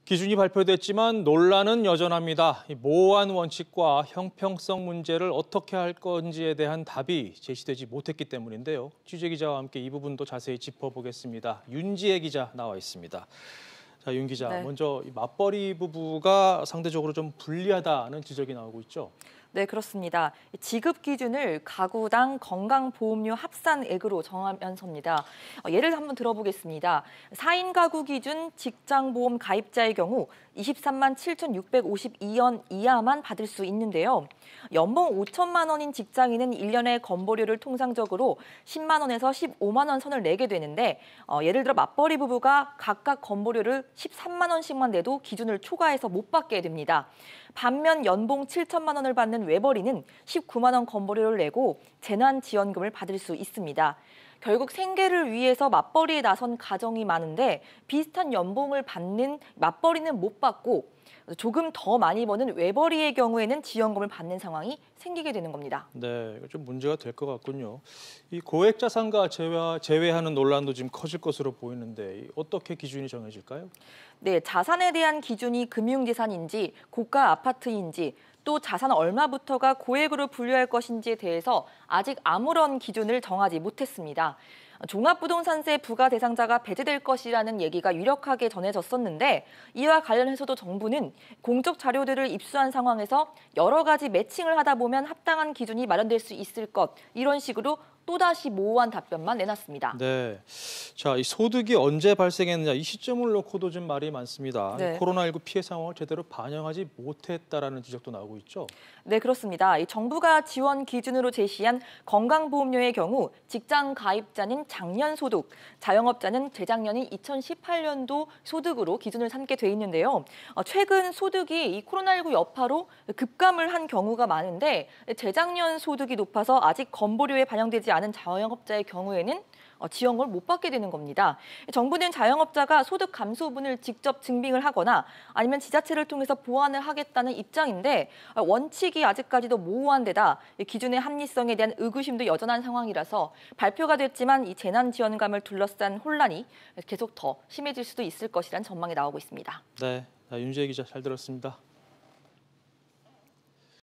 기준이 발표됐지만 논란은 여전합니다. 이 모호한 원칙과 형평성 문제를 어떻게 할 건지에 대한 답이 제시되지 못했기 때문인데요. 취재기자와 함께 이 부분도 자세히 짚어보겠습니다. 윤지혜 기자 나와 있습니다. 자, 윤 기자, 네. 먼저 이 맞벌이 부부가 상대적으로 좀 불리하다는 지적이 나오고 있죠. 네, 그렇습니다. 지급 기준을 가구당 건강보험료 합산액으로 정하면서입니다. 예를 한번 들어보겠습니다. 4인 가구 기준 직장보험 가입자의 경우 23만 7,652원 이하만 받을 수 있는데요. 연봉 5천만 원인 직장인은 1년에 건보료를 통상적으로 10만 원에서 15만 원 선을 내게 되는데 예를 들어 맞벌이 부부가 각각 건보료를 13만 원씩만 내도 기준을 초과해서 못 받게 됩니다. 반면 연봉 7천만 원을 받는 외벌이는 19만 원 건보료를 내고 재난지원금을 받을 수 있습니다. 결국 생계를 위해서 맞벌이에 나선 가정이 많은데 비슷한 연봉을 받는 맞벌이는 못 받고 조금 더 많이 버는 외벌이의 경우에는 지원금을 받는 상황이 생기게 되는 겁니다. 네, 이거 좀 문제가 될 것 같군요. 이 고액 자산가 제외하는 논란도 지금 커질 것으로 보이는데 어떻게 기준이 정해질까요? 네, 자산에 대한 기준이 금융재산인지 고가 아파트인지 또 자산 얼마부터가 고액으로 분류할 것인지에 대해서 아직 아무런 기준을 정하지 못했습니다. 종합부동산세 부과 대상자가 배제될 것이라는 얘기가 유력하게 전해졌었는데 이와 관련해서도 정부는 공적 자료들을 입수한 상황에서 여러 가지 매칭을 하다 보면 합당한 기준이 마련될 수 있을 것 이런 식으로 또다시 모호한 답변만 내놨습니다. 네, 자, 이 소득이 언제 발생했느냐 이 시점을 놓고도 좀 말이 많습니다. 네. 코로나19 피해 상황을 제대로 반영하지 못했다라는 지적도 나오고 있죠. 네, 그렇습니다. 정부가 지원 기준으로 제시한 건강보험료의 경우 직장 가입자는 작년 소득, 자영업자는 재작년인 2018년도 소득으로 기준을 삼게 돼 있는데요. 최근 소득이 이 코로나19 여파로 급감을 한 경우가 많은데 재작년 소득이 높아서 아직 건보료에 반영되지 않은 자영업자의 경우에는 지원금을 못 받게 되는 겁니다. 정부는 자영업자가 소득 감소분을 직접 증빙을 하거나 아니면 지자체를 통해서 보완을 하겠다는 입장인데 원칙이 아직까지도 모호한 데다 기준의 합리성에 대한 의구심도 여전한 상황이라서 발표가 됐지만 이 재난지원금을 둘러싼 혼란이 계속 더 심해질 수도 있을 것이라는 전망이 나오고 있습니다. 네, 윤지혜 기자 잘 들었습니다.